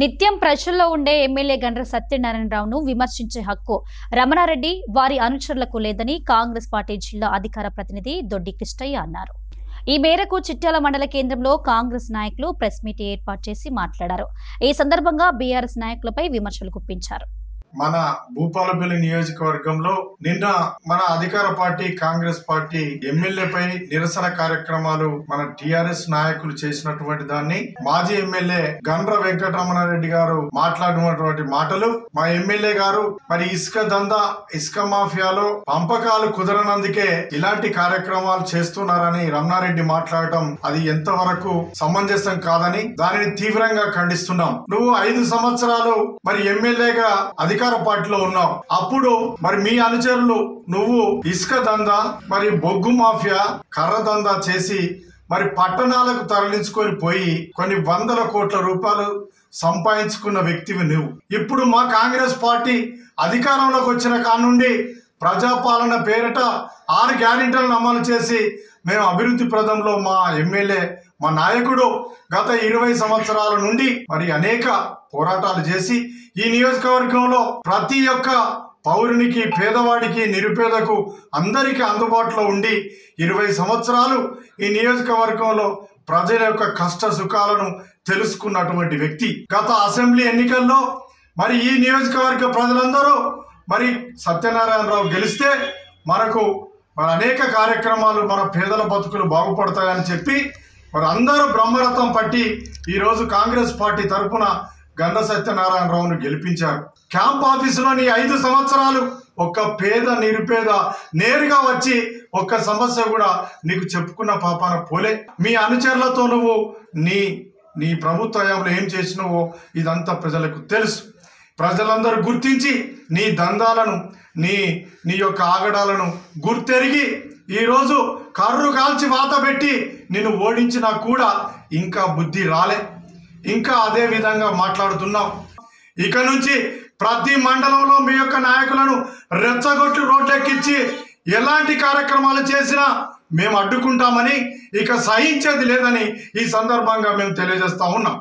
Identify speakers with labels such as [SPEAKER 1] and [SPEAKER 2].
[SPEAKER 1] నిత్యం ప్రజల్లో ఉండే ఎమ్మెల్యే గండ్ర సత్యనారాయణరావును విమర్శించే హక్కు రమణారెడ్డి వారి అనుచరులకు లేదని కాంగ్రెస్ పార్టీ జిల్లా అధికార ప్రతినిధి దొడ్డి కృష్ణయ్య అన్నారు. ఈ మేరకు చిట్యాల మండల కేంద్రంలో కాంగ్రెస్ నాయకులు ప్రెస్ మీట్ ఏర్పాటు చేసి మాట్లాడారు. ఈ సందర్భంగా బీఆర్ఎస్ నాయకులపై విమర్శలు గుప్పించారు.
[SPEAKER 2] మన భూపాలపల్లి నియోజకవర్గంలో నిన్న మన అధికార పార్టీ కాంగ్రెస్ పార్టీ ఎమ్మెల్యేపై నిరసన కార్యక్రమాలు మన టిఆర్ఎస్ నాయకులు చేసినటువంటి దాన్ని మాజీ ఎమ్మెల్యే గండ్ర వెంకటరమణారెడ్డి గారు మాట్లాడినటువంటి మాటలు, మా ఎమ్మెల్యే గారు మరి ఇసుక దందా ఇసుక మాఫియాలో పంపకాలు కుదరనందుకే ఇలాంటి కార్యక్రమాలు చేస్తున్నారని రమణారెడ్డి మాట్లాడటం అది ఎంతవరకు సమంజసం కాదని దానిని తీవ్రంగా ఖండిస్తున్నాం. నువ్వు 5 సంవత్సరాలు మరి ఎమ్మెల్యేగా అధికార పార్టీలో ఉన్నావు. అప్పుడు మరి మీ అనుచరులు నువ్వు ఇసుక దందా మరి బొగ్గు మాఫియా కర్ర దందా చేసి మరి పట్టణాలకు తరలించుకొని పోయి కొన్ని వందల కోట్ల రూపాయలు సంపాదించుకున్న వ్యక్తివి నువ్వు. ఇప్పుడు మా కాంగ్రెస్ పార్టీ అధికారంలోకి వచ్చిన కానుండి ప్రజాపాలన పేరిట 6 గ్యారెంటీలను అమలు చేసి మేము అభివృద్ధి ప్రదంలో మా ఎమ్మెల్యే మా నాయకుడు గత 20 సంవత్సరాల నుండి మరి అనేక పోరాటాలు చేసి ఈ నియోజకవర్గంలో ప్రతి ఒక్క పౌరునికి, పేదవాడికి, నిరుపేదకు అందరికీ అందుబాటులో ఉండి 20 సంవత్సరాలు ఈ నియోజకవర్గంలో ప్రజల యొక్క కష్ట సుఖాలను తెలుసుకున్నటువంటి వ్యక్తి. గత అసెంబ్లీ ఎన్నికల్లో మరి ఈ నియోజకవర్గ ప్రజలందరూ మరి సత్యనారాయణరావు గెలిస్తే మనకు మరి అనేక కార్యక్రమాలు మన పేదల బతుకులు బాగుపడతాయని చెప్పి మరి అందరూ బ్రహ్మరథం పట్టి ఈరోజు కాంగ్రెస్ పార్టీ తరఫున గండ్ర సత్యనారాయణరావును గెలిపించారు. క్యాంప్ ఆఫీసులోని 5 సంవత్సరాలు ఒక్క పేద నిరుపేద నేరుగా వచ్చి ఒక్క సమస్య కూడా నీకు చెప్పుకున్న పాపాన పోలే. మీ అనుచరులతో నువ్వు నీ ప్రభుత్వంలో ఏం చేసినావో ఇదంతా ప్రజలకు తెలుసు. ప్రజలందరూ గుర్తించి నీ దందాలను నీ యొక్క ఆగడాలను గుర్తెరిగి ఈరోజు కర్రు కాల్చి వాత పెట్టి నిన్ను ఓడించినా కూడా ఇంకా బుద్ధి రాలే. ఇంకా అదే విధంగా మాట్లాడుతున్నావు. ఇక నుంచి ప్రతి మండలంలో మీ యొక్క నాయకులను రెచ్చగొట్టి రోడ్లెక్కించి ఎలాంటి కార్యక్రమాలు చేసినా మేము అడ్డుకుంటామని, ఇక సహించేది లేదని ఈ సందర్భంగా మేము తెలియజేస్తా ఉన్నాం.